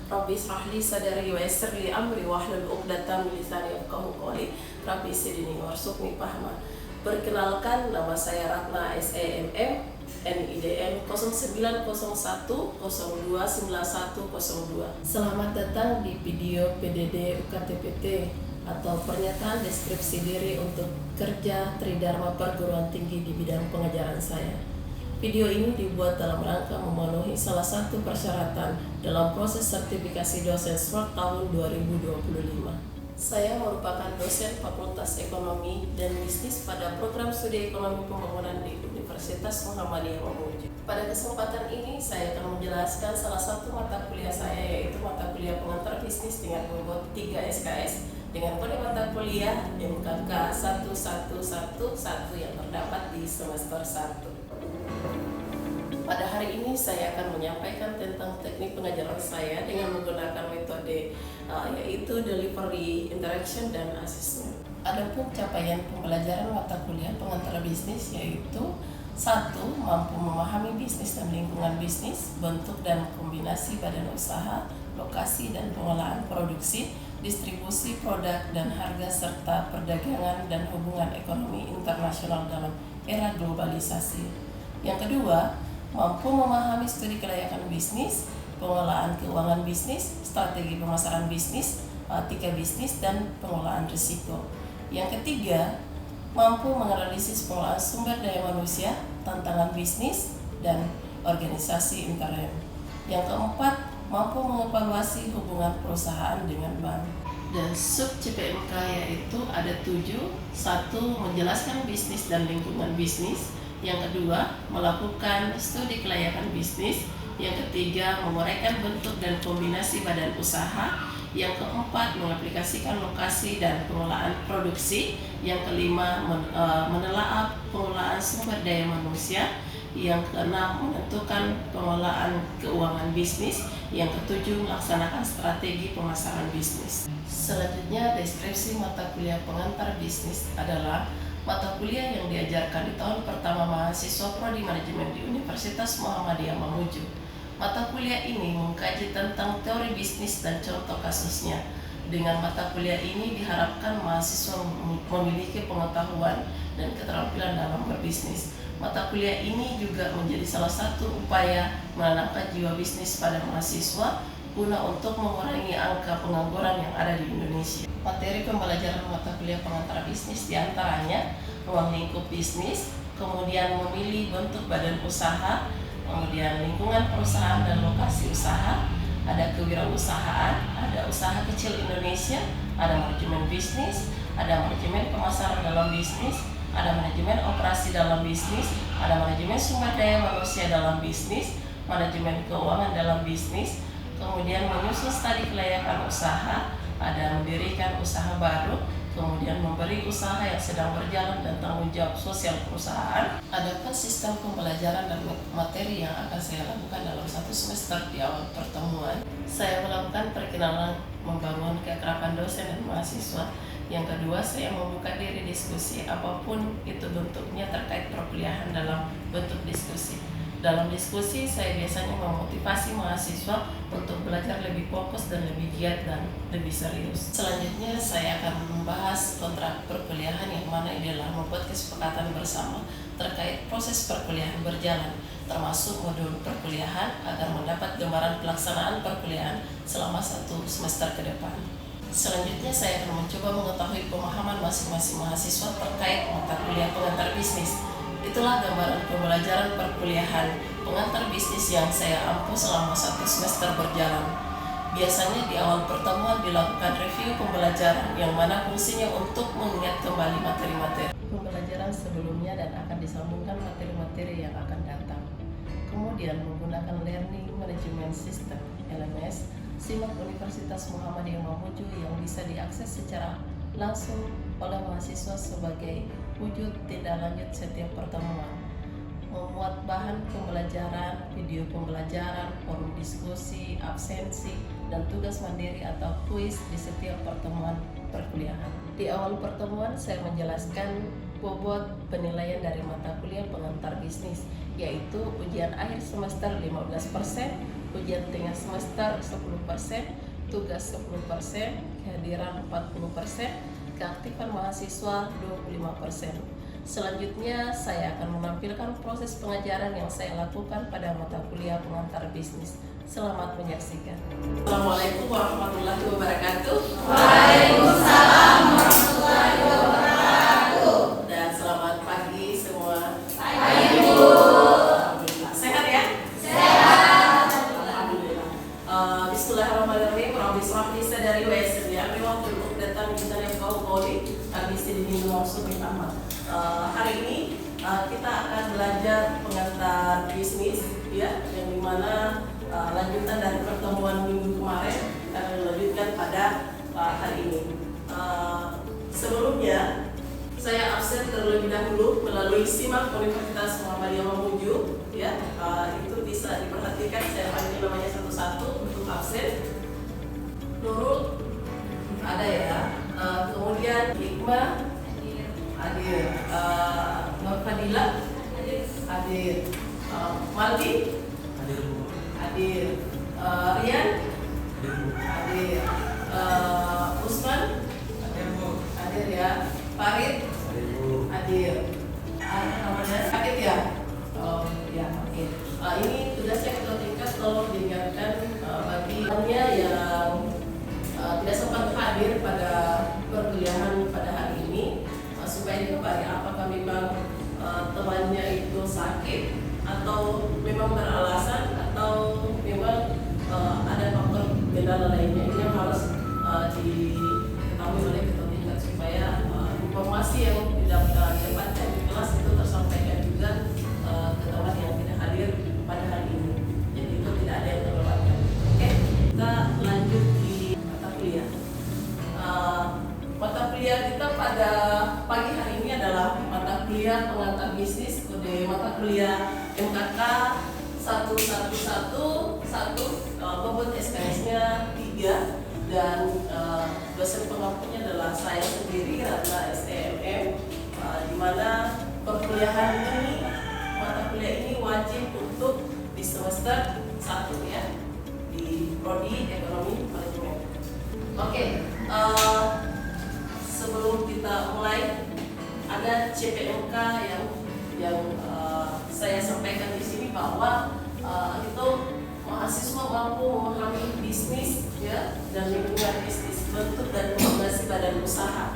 Rabbi israh li sadri wa yassir li amri wahlul 'uqdatam min lisani yafqahu qawli. Rabbi zidni warzuqni fahma. Perkenalkan, nama saya Ratna SEMM, NIDM 0901029102. Selamat datang di video PDD UKTPT atau pernyataan deskripsi diri untuk kerja Tridharma Perguruan Tinggi di bidang pengajaran saya. Video ini dibuat dalam rangka memenuhi salah satu persyaratan dalam proses sertifikasi dosen SMART tahun 2025. Saya merupakan dosen Fakultas Ekonomi dan Bisnis pada program studi Ekonomi Pembangunan di Universitas Muhammadiyah Mamuju. Pada kesempatan ini saya akan menjelaskan salah satu mata kuliah saya, yaitu mata kuliah pengantar bisnis dengan bobot 3 SKS dengan kode mata kuliah MKK 1111 yang terdapat di semester 1. Pada hari ini saya akan menyampaikan tentang teknik pengajaran saya dengan menggunakan metode yaitu delivery, interaction, dan assessment. Adapun capaian pembelajaran mata kuliah pengantar bisnis yaitu 1. Mampu memahami bisnis dan lingkungan bisnis, bentuk dan kombinasi badan usaha, lokasi dan pengolahan produksi, distribusi produk dan harga, serta perdagangan dan hubungan ekonomi internasional dalam era globalisasi. Yang kedua, mampu memahami studi kelayakan bisnis, pengolahan keuangan bisnis, strategi pemasaran bisnis, etika bisnis, dan pengolahan risiko. Yang ketiga, mampu menganalisis pengolahan sumber daya manusia, tantangan bisnis, dan organisasi intern. Yang keempat, mampu mengevaluasi hubungan perusahaan dengan bank. Dan sub CPMK yaitu ada 7. 1. Menjelaskan bisnis dan lingkungan bisnis. Yang kedua, melakukan studi kelayakan bisnis. Yang ketiga, menguraikan bentuk dan kombinasi badan usaha. Yang keempat, mengaplikasikan lokasi dan pengolahan produksi. Yang kelima, menelaah pengolahan sumber daya manusia. Yang keenam, menentukan pengolahan keuangan bisnis. Yang ketujuh, melaksanakan strategi pemasaran bisnis. Selanjutnya, deskripsi mata kuliah pengantar bisnis adalah mata kuliah yang diajarkan di tahun pertama mahasiswa Prodi Manajemen di Universitas Muhammadiyah Mamuju. Mata kuliah ini mengkaji tentang teori bisnis dan contoh kasusnya. Dengan mata kuliah ini diharapkan mahasiswa memiliki pengetahuan dan keterampilan dalam berbisnis. Mata kuliah ini juga menjadi salah satu upaya menanamkan jiwa bisnis pada mahasiswa guna untuk mengurangi angka pengangguran yang ada di Indonesia. Materi pembelajaran mata kuliah pengantar bisnis diantaranya ruang lingkup bisnis, kemudian memilih bentuk badan usaha, kemudian lingkungan perusahaan dan lokasi usaha, ada kewirausahaan, ada usaha kecil Indonesia, ada manajemen bisnis, ada manajemen pemasaran dalam bisnis, ada manajemen operasi dalam bisnis, ada manajemen sumber daya manusia dalam bisnis, manajemen keuangan dalam bisnis, kemudian menyusun studi kelayakan usaha, ada mendirikan usaha baru, kemudian memberi usaha yang sedang berjalan dan tanggung jawab sosial perusahaan. Adapun sistem pembelajaran dan materi yang akan saya lakukan dalam satu semester di awal pertemuan, saya melakukan perkenalan membangun keakraban dosen dan mahasiswa. Yang kedua, saya membuka diri diskusi apapun itu bentuknya terkait perkuliahan dalam bentuk diskusi. Dalam diskusi, saya biasanya memotivasi mahasiswa untuk belajar lebih fokus dan lebih giat dan lebih serius. Selanjutnya, saya akan membahas kontrak perkuliahan yang mana ini adalah membuat kesepakatan bersama terkait proses perkuliahan berjalan, termasuk modul perkuliahan agar mendapat gambaran pelaksanaan perkuliahan selama 1 semester ke depan. Selanjutnya, saya akan mencoba mengetahui pemahaman masing-masing mahasiswa terkait mata kuliah pengantar bisnis. Itulah gambaran pembelajaran perkuliahan pengantar bisnis yang saya ampuh selama 1 semester berjalan. Biasanya di awal pertemuan dilakukan review pembelajaran yang mana fungsinya untuk mengingat kembali materi-materi pembelajaran sebelumnya dan akan disambungkan materi-materi yang akan datang. Kemudian menggunakan Learning Management System LMS, simak Universitas Muhammadiyah Mamuju yang bisa diakses secara langsung oleh mahasiswa sebagai wujud tindak lanjut setiap pertemuan. Memuat bahan pembelajaran, video pembelajaran, forum diskusi, absensi, dan tugas mandiri atau kuis di setiap pertemuan perkuliahan. Di awal pertemuan saya menjelaskan bobot penilaian dari mata kuliah pengantar bisnis, yaitu ujian akhir semester 15%, ujian tengah semester 10%, tugas 10%, kehadiran 40%, keaktifan mahasiswa 25%. Selanjutnya, saya akan menampilkan proses pengajaran yang saya lakukan pada mata kuliah pengantar bisnis. Selamat menyaksikan. Assalamualaikum warahmatullahi wabarakatuh. Waalaikumsalam warahmatullahi wabarakatuh. Dan selamat pagi semua. Pagi, Bu. Alhamdulillah. Sehat ya? Sehat. Alhamdulillah. Bismillahirrahmanirrahim. Rabbi shrah li sadri wa yassir li amri wahlul 'uqdatam min lisani yafqahu qawli. Bismillahirrahmanirrahim. Maksudnya Ahmad. Hari ini kita akan belajar pengantar bisnis, ya, yang dimana lanjutan dari pertemuan minggu kemarin kita akan lanjutkan pada hari ini. Sebelumnya saya absen terlebih dahulu melalui SIMAK Universitas Muhammadiyah Mamuju, ya, itu bisa diperhatikan, saya panggil namanya satu-satu untuk absen. Nurul ada ya, kemudian Hikmah hadir, Nur Fadila hadir, Maldi hadir, Rian hadir, Usman hadir ya, Farid hadir, namanya sakit ya? Oh ya, oke. Ini tugasnya ketua tingkat tolong diingatkan bagi temannya yang tidak sempat hadir pada perkuliahan pada hari ini, supaya diketahui apakah memang temannya itu sakit atau memang beralasan atau memang ada faktor kendala lainnya. Ini yang harus diketahui oleh ketua tingkat supaya informasi yang didapatkan di kelas itu tersampaikan juga ke teman yang tidak hadir pada hari ini. Jadi itu tidak ada yang terlewatkan. Oke, kita lanjut di mata kuliah. Mata kuliah kita pada pagi hari ini adalah mata kuliah pengantar bisnis, kode mata kuliah MKK 1111, bobot SKS-nya 3, dan dosen pengampunya adalah saya sendiri, Ratna STMM, di mana perkuliahan ini, mata kuliah ini wajib untuk di semester 1 ya, di prodi ekonomi manajemen. Oke, sebelum kita mulai, ada CPMK yang saya sampaikan di sini bahwa itu mahasiswa mampu memahami bisnis, ya, dan lingkungan bisnis, bentuk dan koordinasi badan usaha,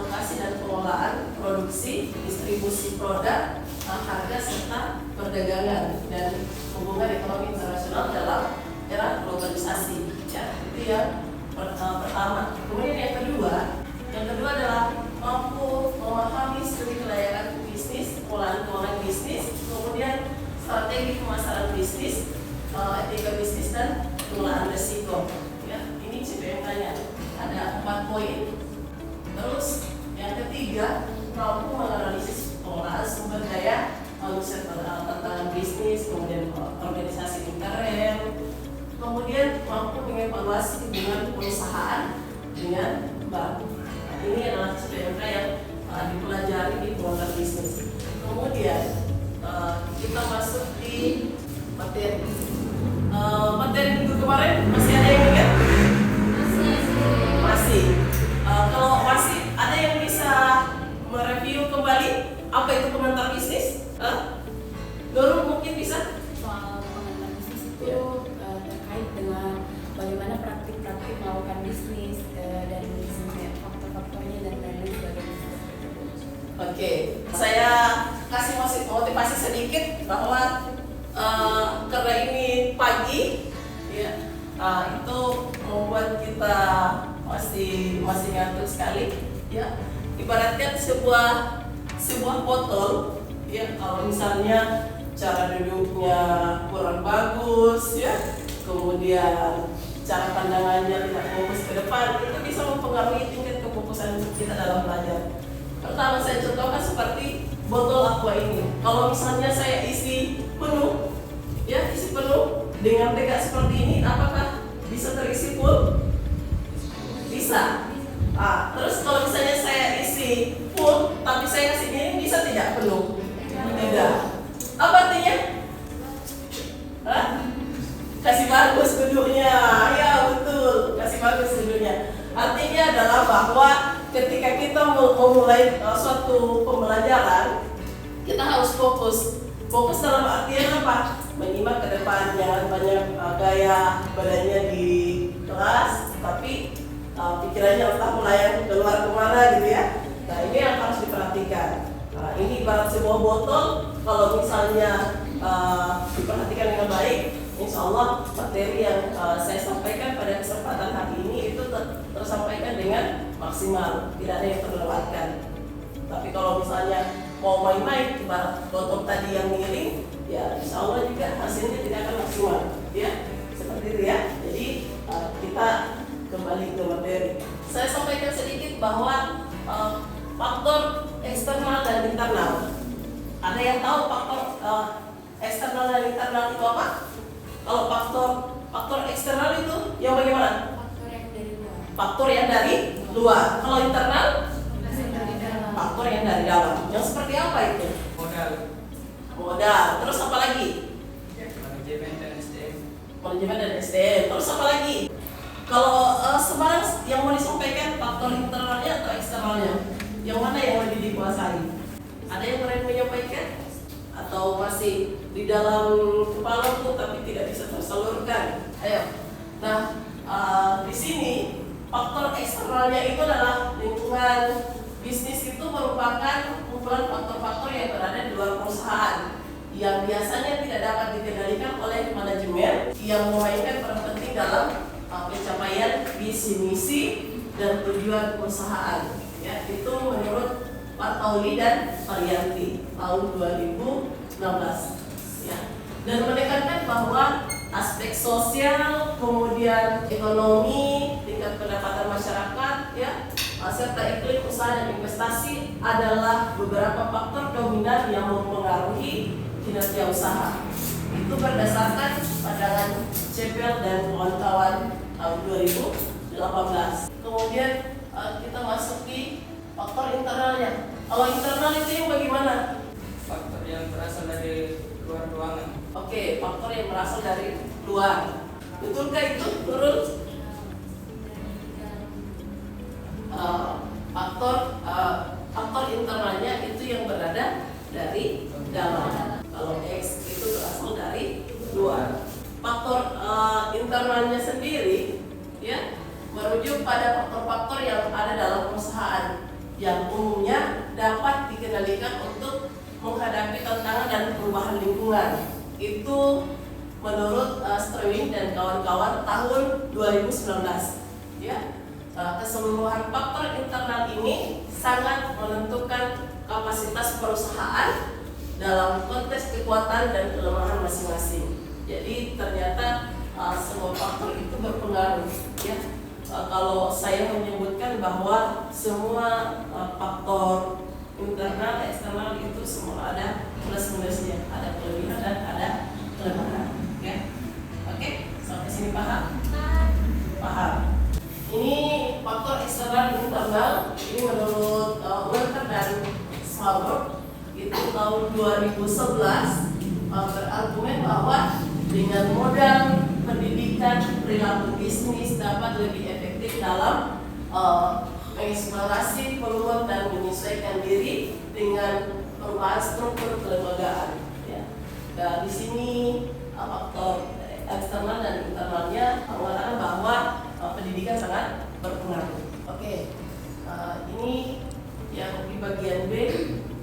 lokasi dan pengelolaan, produksi, distribusi produk, harga serta perdagangan dan hubungan ekonomi internasional dalam era globalisasi. Ya, itu yang pertama. Kemudian yang kedua adalah mampu memahami studi kelayakan bisnis, pengelolaan keuangan bisnis, kemudian strategi pemasaran bisnis, etika bisnis dan pengelolaan risiko. Ya, ini CPMK-nya ada 4 poin. Terus yang ketiga, mampu menganalisis pengelolaan sumber daya manusia, tantangan bisnis, kemudian organisasi intern, kemudian mampu mengevaluasi hubungan perusahaan dengan bank. Ini adalah CPMK yang dipelajari di pengantar bisnis. Kemudian kita masuk di materi. Materi minggu kemarin masih ada yang ingat? Masih. Kalau masih ada yang bisa mereview kembali apa itu pengantar bisnis? Nurul mungkin bisa? Soal pengantar bisnis itu terkait dengan bagaimana praktik-praktik melakukan bisnis dan faktor-faktornya dan lain-lain sebagainya. Oke, saya kasih motivasi sedikit bahwa karena ini pagi, ya, itu membuat kita masih ngantuk sekali, ya. Ibaratkan sebuah botol, ya, kalau misalnya cara duduknya kurang bagus, ya, kemudian cara pandangannya tidak fokus ke depan, itu bisa mempengaruhi tingkat kefokusan kita dalam belajar. Pertama saya contohkan seperti botol aqua ini. Kalau misalnya saya isi penuh dengan tegak seperti ini, apakah bisa terisi full? Bisa. Terus kalau misalnya saya isi full, tapi saya kasih ini, bisa tidak penuh? Tidak. Apa artinya? fokus. Fokus dalam artian apa? Menyimak ke depan, jangan banyak gaya badannya di kelas, tapi pikirannya entah melayang keluar kemana gitu ya. Nah ini yang harus diperhatikan. Nah, ini ibarat sebuah botol, kalau misalnya diperhatikan dengan baik, insya Allah materi yang saya sampaikan pada kesempatan hari ini itu tersampaikan dengan maksimal, tidak ada yang terlewatkan. Tapi kalau misalnya mau main-main, ibarat botol tadi yang miring, ya insya Allah juga hasilnya tidak akan maksimal, ya seperti itu ya. Jadi kita kembali ke materi. Saya sampaikan sedikit bahwa faktor eksternal dan internal. Ada yang tahu faktor eksternal dan internal itu apa? Kalau faktor eksternal itu yang bagaimana? Faktor yang dari luar. Kalau internal? Faktor yang dari dalam. Yang seperti apa itu? Modal. Terus apa lagi? Manajemen dan SDM. Manajemen dan SDM. Terus apa lagi? Kalau sekarang yang mau disampaikan faktor internalnya atau eksternalnya? Yang mana yang lebih dikuasai? Ada yang berani menyampaikan? Atau masih di dalam kepala tuh tapi tidak bisa tersalurkan? Ayo. Nah, di sini faktor eksternalnya itu adalah lingkungan bisnis. Itu merupakan kumpulan faktor-faktor yang berada di luar perusahaan yang biasanya tidak dapat dikendalikan oleh manajemen yang memainkan peran penting dalam pencapaian visi misi dan tujuan perusahaan. Ya, itu menurut Pak Tauli dan Varianti tahun 2016. Ya, dan menekankan bahwa aspek sosial, kemudian ekonomi, tingkat pendapatan masyarakat, ya, serta iklim usaha dan investasi adalah beberapa faktor dominan yang mempengaruhi kinerja usaha. Itu berdasarkan pandangan Cepel dan kawan-kawan tahun 2018. Kemudian kita masuk di faktor internalnya. Kalau internal itu yang bagaimana? Faktor yang berasal dari luar ruangan. Oke, faktor yang berasal dari luar. Betulkah itu, Nurul? Faktor internalnya itu yang berada dari dalam. Kalau X itu berasal dari luar. Faktor internalnya sendiri, ya, merujuk pada faktor-faktor yang ada dalam perusahaan yang umumnya dapat dikendalikan untuk menghadapi tantangan dan perubahan lingkungan. Itu menurut Strewing dan kawan-kawan tahun 2019. Ya, keseluruhan faktor internal ini sangat menentukan kapasitas perusahaan dalam konteks kekuatan dan kelemahan masing-masing. Jadi ternyata semua faktor itu berpengaruh. Ya, kalau saya menyebutkan bahwa semua faktor internal, eksternal itu semua ada plus minusnya, ada kelebihan dan ada kelemahan. Ya, oke, sampai sini paham? Paham. Ini faktor eksternal dan internal. Ini menurut Walter dan Smallbrook itu tahun 2011 berargumen bahwa dengan modal pendidikan perilaku bisnis dapat lebih efektif dalam mengeksplorasi peluang dan menyesuaikan diri dengan perubahan struktur kelembagaan. Ya. Dan di sini faktor eksternal dan internalnya mengatakan bahwa pendidikan sangat berpengaruh. Oke, ini yang di bagian B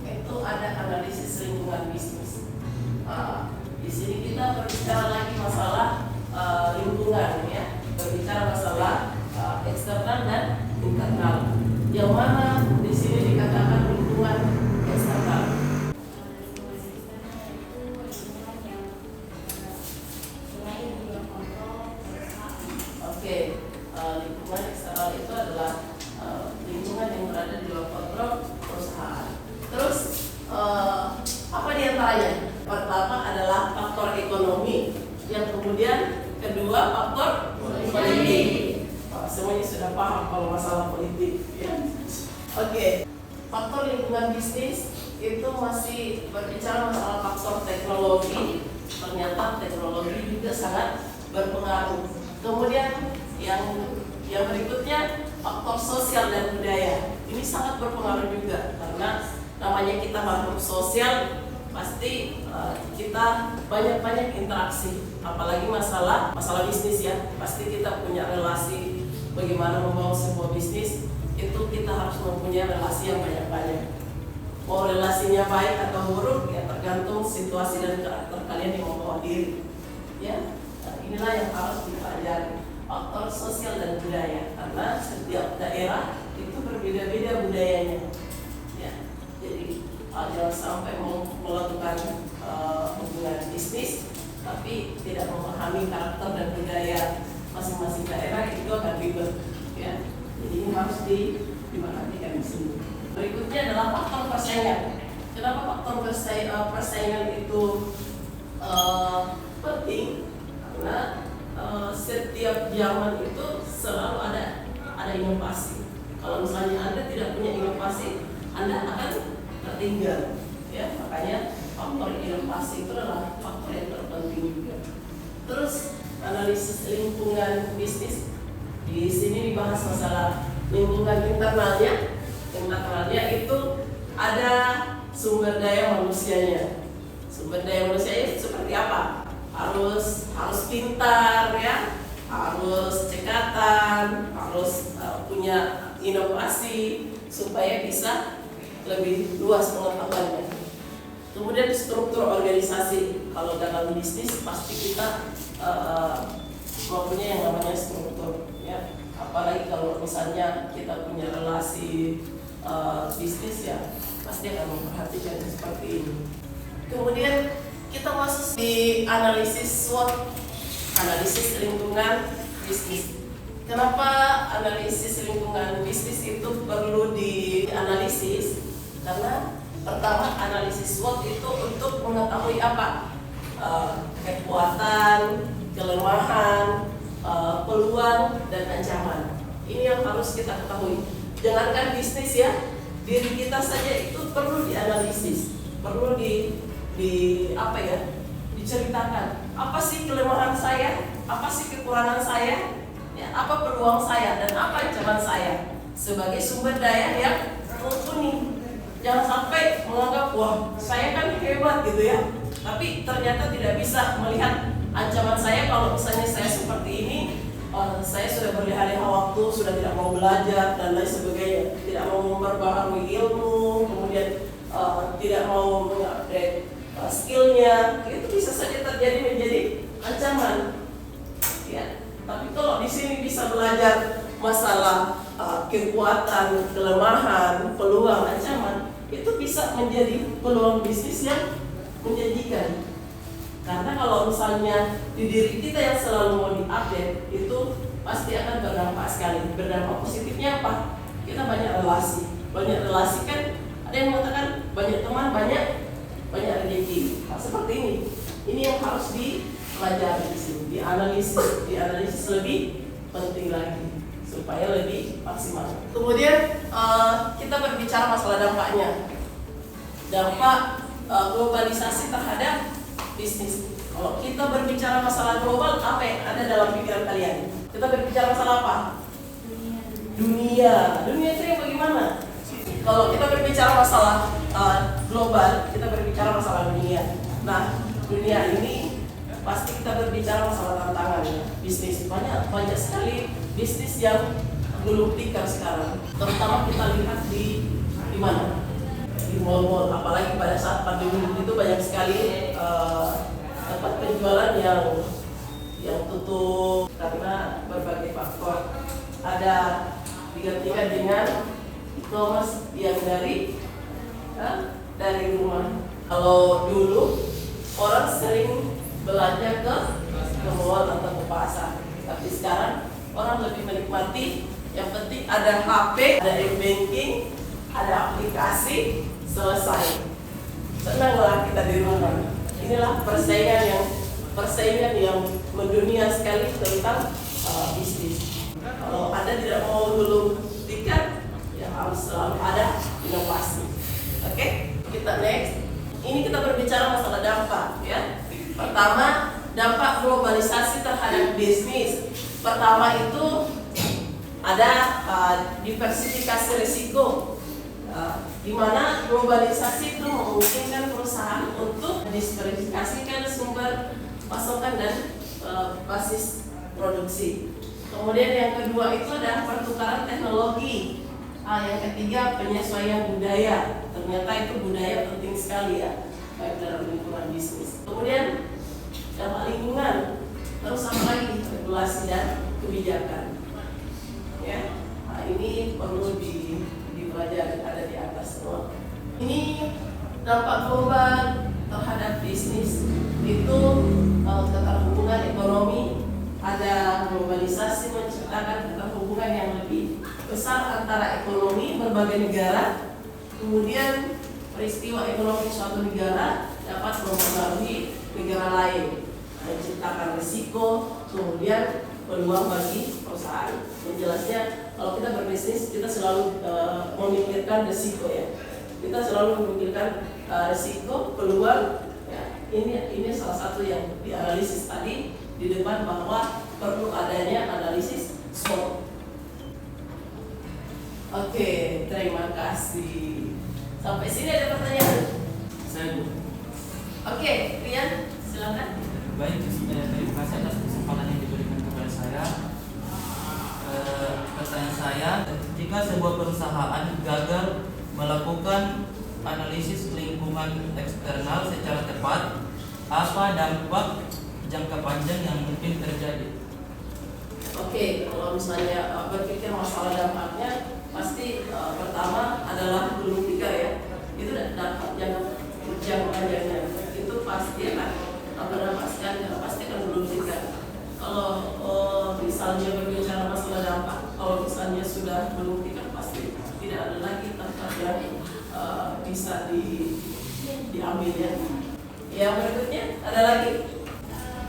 itu ada analisis lingkungan bisnis. Di sini kita berbicara lagi masalah lingkungan, ya, berbicara masalah eksternal dan internal. Yang mana di sini dikatakan lingkungan eksternal. Oke, lingkungan eksternal itu adalah lingkungan yang berada di luar kontrol perusahaan. Terus apa diantaranya? Pertama adalah faktor ekonomi, yang kemudian kedua faktor politik. Semuanya sudah paham kalau masalah politik, ya. Oke, faktor lingkungan bisnis itu masih berbicara masalah faktor teknologi. Ternyata teknologi juga sangat berpengaruh. Kemudian yang berikutnya faktor sosial dan budaya. Ini sangat berpengaruh juga karena namanya kita makhluk sosial, pasti kita banyak interaksi, apalagi masalah bisnis ya. Pasti kita punya relasi, bagaimana membawa sebuah bisnis itu kita harus mempunyai relasi yang banyak. Mau relasinya baik atau buruk ya tergantung situasi dan karakter kalian yang membawa diri. Ya, inilah yang harus dipelajari, faktor sosial dan budaya, karena setiap daerah itu berbeda-beda budayanya. Ya, jadi jangan sampai melakukan hubungan bisnis tapi tidak memahami karakter dan budaya masing-masing daerah, itu akan ribet. Ya, jadi ini harus diperhatikan di sini. Berikutnya adalah faktor persaingan. Kenapa faktor persaingan itu penting? Karena setiap zaman itu selalu ada inovasi. Kalau misalnya Anda tidak punya inovasi, Anda akan tertinggal. Ya, makanya faktor inovasi itu adalah faktor yang terpenting juga. Terus analisis lingkungan bisnis. Di sini dibahas masalah lingkungan internalnya. Internalnya itu ada sumber daya manusianya. Sumber daya manusianya seperti apa? Harus pintar ya, harus cekatan, harus punya inovasi supaya bisa lebih luas pengetahuannya. Kemudian struktur organisasi. Kalau dalam bisnis pasti kita mempunyai yang namanya struktur ya. Apalagi kalau misalnya kita punya relasi bisnis ya, pasti akan memperhatikan seperti ini. Kemudian kita masuk di analisis SWOT, analisis lingkungan bisnis. Kenapa analisis lingkungan bisnis itu perlu dianalisis? Karena pertama, analisis SWOT itu untuk mengetahui apa kekuatan, kelemahan, peluang dan ancaman. Ini yang harus kita ketahui. Jangankan bisnis ya, diri kita saja itu perlu dianalisis, perlu diceritakan. Apa sih kelemahan saya? Apa sih kekurangan saya? Ya, apa peluang saya dan apa ancaman saya? Sebagai sumber daya yang mumpuni. Jangan sampai menganggap wah saya kan hebat gitu ya, tapi ternyata tidak bisa melihat ancaman saya. Kalau misalnya saya seperti ini, saya sudah berleha-leha waktu, sudah tidak mau belajar dan lain sebagainya, tidak mau memperbaharui ilmu, kemudian tidak mau mengupdate skillnya, itu bisa saja terjadi menjadi ancaman. Ya, tapi kalau di sini bisa belajar masalah kekuatan, kelemahan, peluang, ancaman, itu bisa menjadi peluang bisnis yang menjanjikan. Karena kalau misalnya di diri kita yang selalu mau diupdate, itu pasti akan berdampak sekali. Berdampak positifnya apa? Kita banyak relasi kan. Ada yang mengatakan banyak teman, banyak rezeki. Nah, seperti ini. Ini yang harus dipelajari di sini, dianalisis lebih penting lagi supaya lebih maksimal. Kemudian kita berbicara masalah dampaknya. Dampak globalisasi terhadap bisnis. Kalau kita berbicara masalah global, apa yang ada dalam pikiran kalian? Kita berbicara masalah apa? Dunia itu yang bagaimana? Kalau kita berbicara masalah global, kita berbicara masalah dunia. Nah, dunia ini pasti kita berbicara masalah tantangan ya. Bisnis banyak sekali bisnis yang gulung tikar sekarang. Terutama kita lihat di mana? Di mall-mall, apalagi pada saat pandemi itu banyak sekali tempat penjualan yang tutup karena berbagai faktor. Ada digantikan dengan e-commerce yang dari rumah. Kalau dulu orang sering belanja ke mall atau ke pasar, tapi sekarang orang lebih menikmati. Yang penting ada HP, ada e-banking, ada aplikasi, selesai. Senanglah kita di rumah. Inilah persaingan yang mendunia sekali tentang bisnis. Kalau Anda tidak mau dulu tiket, ya harus selalu ada inovasi. Oke, kita next. Ini kita berbicara masalah dampak ya. Pertama, dampak globalisasi terhadap bisnis. Pertama itu ada diversifikasi risiko. di mana globalisasi itu memungkinkan perusahaan untuk diversifikasikan sumber pasokan dan basis produksi. Kemudian yang kedua itu adalah pertukaran teknologi. Yang ketiga penyesuaian budaya. Ternyata itu budaya penting sekali ya, baik dalam lingkungan bisnis. Kemudian dampak lingkungan, terus apa lagi? Regulasi dan kebijakan. Ya, ini perlu dipelajari, ada di atas semua. Ini dampak global terhadap bisnis itu keterhubungan ekonomi, ada globalisasi menciptakan keterhubungan yang lebih besar antara ekonomi berbagai negara. Kemudian peristiwa ekonomi suatu negara dapat mempengaruhi negara lain, menciptakan risiko, kemudian peluang bagi perusahaan. Yang jelasnya kalau kita berbisnis kita selalu memikirkan risiko ya. Kita selalu memikirkan risiko, peluang. Ya, ini salah satu yang dianalisis tadi di depan bahwa perlu adanya analisis SWOT. Oke, terima kasih. Sampai sini ada pertanyaan? Saya Bu. Oke, Rian, silakan. Baik, terima kasih atas kesempatan yang diberikan kepada saya. Pertanyaan saya, jika sebuah perusahaan gagal melakukan analisis lingkungan eksternal secara tepat, apa dampak jangka panjang yang mungkin terjadi? Oke, kalau misalnya berpikir masalah dampaknya, pasti pertama adalah gulung tikar ya. Itu dampak jangka panjangnya. Itu pasti pasti akan gulung tikar. Kalau misalnya berbicara masalah dampak, kalau misalnya sudah gulung tikar pasti tidak ada lagi tempat yang bisa diambil ya. Yang berikutnya ada lagi.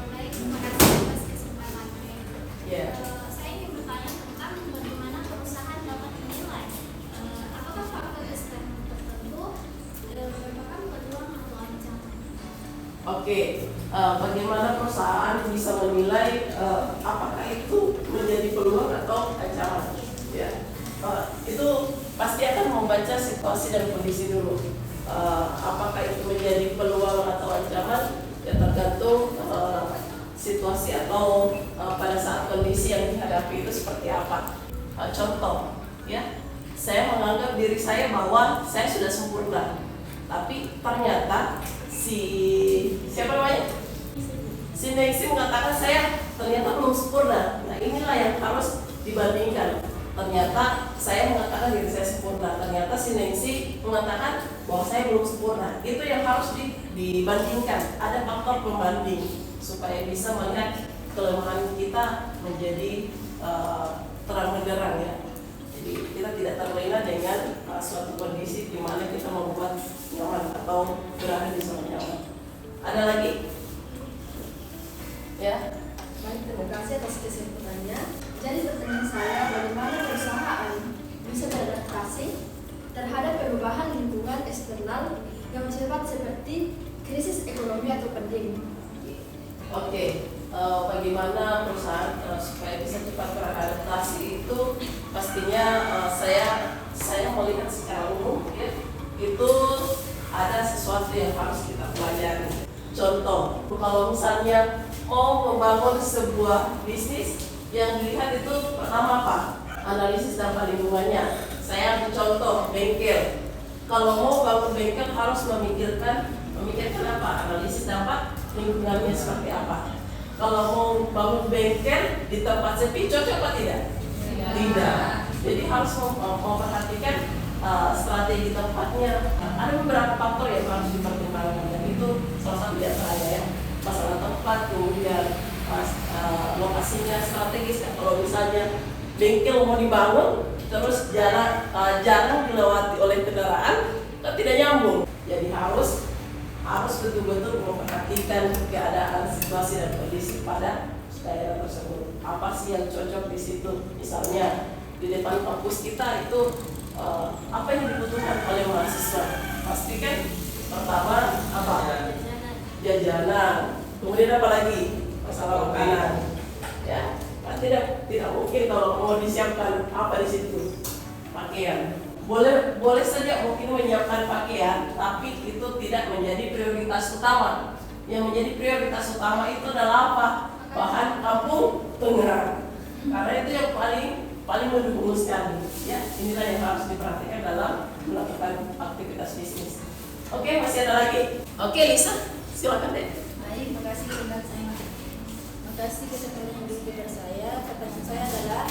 Baik, terima kasih atas kesempatannya. Ya. Saya ingin bertanya tentang bagaimana perusahaan dapat menilai apakah faktor eksternal tertentu merupakan peluang atau ancaman. Oke, bagaimana perusahaan bisa menilai apakah itu menjadi peluang atau ancaman? Ya, itu pasti akan membaca situasi dan kondisi dulu. Apakah itu menjadi peluang atau ancaman? Ya tergantung situasi atau pada saat kondisi yang dihadapi itu seperti apa. Contoh, ya, saya menganggap diri saya bahwa saya sudah sempurna, tapi ternyata siapa namanya? Si Nengsi mengatakan saya ternyata belum sempurna. Nah inilah yang harus dibandingkan. Ternyata saya mengatakan diri saya sempurna, ternyata si Nengsi mengatakan bahwa saya belum sempurna. Itu yang harus dibandingkan. Ada faktor pembanding supaya bisa melihat kelemahan kita menjadi terang benderang ya. Jadi kita tidak terlena dengan suatu kondisi di mana kita membuat nyaman atau berada di zona nyaman. Ada lagi? Ya. Baik, terima kasih atas kesempatannya. Jadi pertanyaan saya, bagaimana perusahaan bisa beradaptasi terhadap perubahan lingkungan eksternal yang bersifat seperti krisis ekonomi atau pandemi? Oke, bagaimana perusahaan supaya bisa cepat beradaptasi itu pastinya saya melihat secara umum ya, itu ada sesuatu yang harus kita pelajari. Contoh, kalau misalnya mau membangun sebuah bisnis, yang dilihat itu pertama apa? Analisis dampak lingkungannya. Saya ambil contoh bengkel. Kalau mau bangun bengkel harus memikirkan apa? Analisis dampak lingkungannya seperti apa. Kalau mau bangun bengkel di tempat sepi, cocok apa tidak? Tidak. Jadi harus memperhatikan strategi tempatnya. Ada beberapa faktor yang harus dipertimbangkan dan itu salah satu di antaranya ya. Masalah tempat, kemudian lokasinya strategis. Kalau misalnya bengkel mau dibangun terus jarang dilewati oleh kendaraan, kan tidak nyambung. Jadi harus betul-betul memperhatikan keadaan situasi dan kondisi pada daerah tersebut. Apa sih yang cocok di situ? Misalnya di depan kampus kita itu apa yang dibutuhkan oleh mahasiswa? Pastikan pertama apa? Jajanan. Kemudian apa lagi? Masalah makanan. Ya, kan tidak mungkin kalau mau disiapkan apa di situ? Pakaian. boleh saja mungkin menyiapkan pakaian, tapi itu tidak menjadi prioritas utama. Yang menjadi prioritas utama itu adalah apa? Bahan kampung tengah. Karena itu yang paling mendukung sekali. Ya, inilah yang harus diperhatikan dalam melakukan aktivitas bisnis. Oke, masih ada lagi? Oke, Lisa, silakan deh. Baik, makasih Bunda saya. Makasih kesempatan yang diberikan saya. Pertanyaan saya adalah,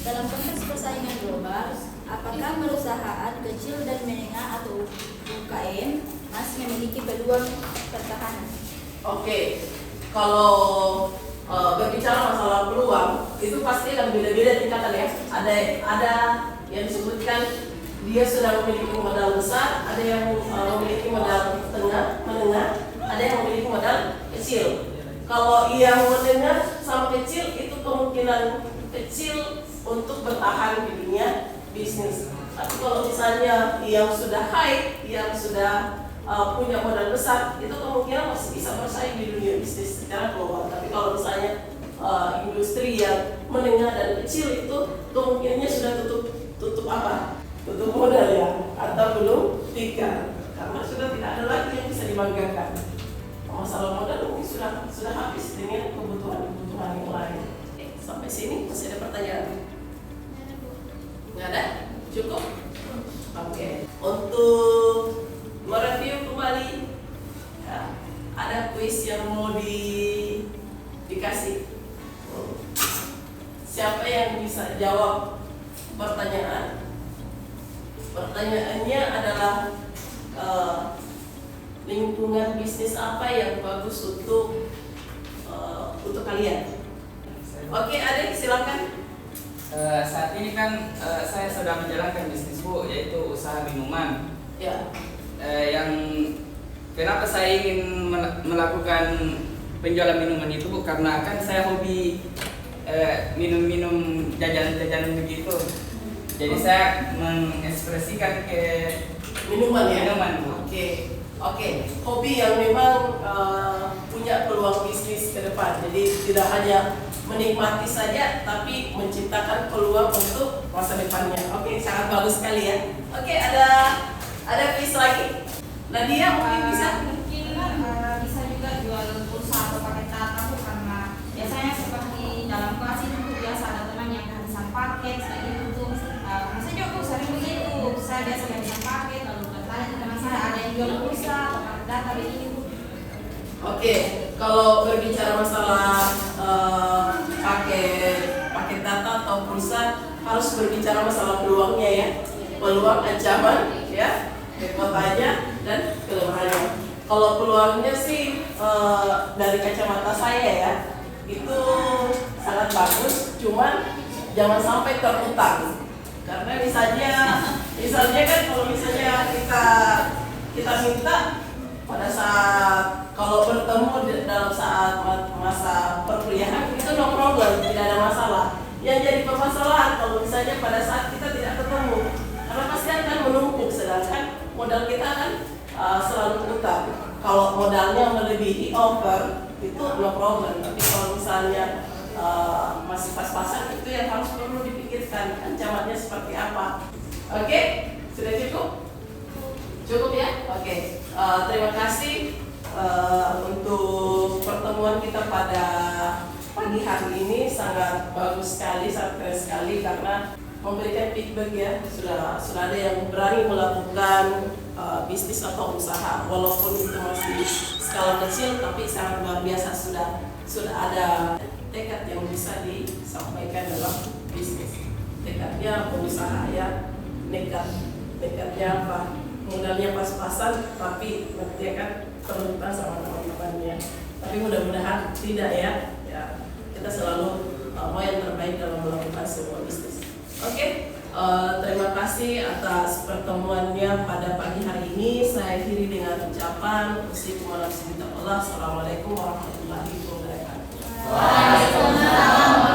dalam konteks persaingan global, apakah perusahaan kecil dan menengah atau UKM masih memiliki peluang pertahanan? Oke, kalau berbicara masalah peluang, itu pasti akan beda-beda tingkatan ya. Ada yang disebutkan dia sudah memiliki modal besar, ada yang memiliki modal menengah, ada yang memiliki modal kecil. Kalau yang menengah sama kecil itu kemungkinan kecil untuk bertahan di dunia bisnis. Tapi kalau misalnya yang sudah high, yang sudah punya modal besar, itu kemungkinan masih bisa bersaing di dunia bisnis secara global. Tapi kalau misalnya industri yang menengah dan kecil itu kemungkinannya sudah tutup apa? Tutup modal ya, atau belum tikar, karena sudah tidak ada lagi yang bisa dibanggakan. Masalah modal mungkin sudah habis dengan kebutuhan yang lain. Sampai sini masih ada pertanyaan? Nggak ada? Cukup? Oke. Untuk mereview kembali, ya, ada kuis yang mau dikasih. Siapa yang bisa jawab pertanyaan? Pertanyaannya adalah lingkungan bisnis apa yang bagus untuk kalian? Oke, Adek, silakan. Saat ini kan saya sedang menjalankan bisnis Bu, yaitu usaha minuman. Ya. Yang kenapa saya ingin melakukan penjualan minuman itu Bu, karena kan saya hobi minum-minum jajanan-jajanan begitu. Jadi saya mengekspresikan ke minuman ya. Minuman Bu. Oke. Hobi yang memang punya peluang bisnis ke depan. Jadi tidak hanya menikmati saja, tapi menciptakan peluang untuk masa depannya. Oke, sangat bagus sekali ya. Oke, ada quiz lagi. Nadia mungkin bisa? Mungkin bisa juga jual pulsa atau paket data Bu, karena biasanya seperti dalam kelas itu Bu, biasa ada teman yang kehabisan paket kayak gitu tuh. Saya juga Bu sering begitu. Saya biasa kehabisan paket, lalu bertanya ke teman saya ada yang jual pulsa atau paket data begini Bu. Oke, kalau berbicara masalah paket data atau pulsa, harus berbicara masalah peluangnya ya, peluang ancaman ya, kekuatannya dan kelemahannya. Kalau peluangnya sih dari kacamata saya ya, itu sangat bagus, cuman jangan sampai terutang. Karena misalnya kan kalau misalnya kita minta pada saat kalau bertemu dalam saat masa perkuliahan itu no problem, tidak ada masalah. Yang jadi permasalahan kalau misalnya pada saat kita tidak ketemu, karena pasti akan menumpuk, sedangkan modal kita kan selalu utang. Kalau modalnya melebihi over itu no problem, tapi kalau misalnya masih pas-pasan, itu yang harus perlu dipikirkan ancamannya seperti apa. Oke, sudah cukup? Cukup ya? Oke. Terima kasih untuk pertemuan kita pada pagi hari ini, sangat bagus sekali, sangat keren sekali karena memberikan feedback ya. Sudah ada yang berani melakukan bisnis atau usaha, walaupun itu masih skala kecil, tapi sangat luar biasa, sudah ada tekad yang bisa disampaikan dalam bisnis. Tekadnya berusaha ya, nekatnya apa? Modalnya pas-pasan, tapi nanti kan terlupa sama teman-temannya. Tapi mudah-mudahan tidak ya. Kita selalu mau yang terbaik dalam melakukan sebuah bisnis. Oke, terima kasih atas pertemuannya pada pagi hari ini. Saya akhiri dengan ucapan Assalamualaikum warahmatullahi wabarakatuh. Waalaikumsalam.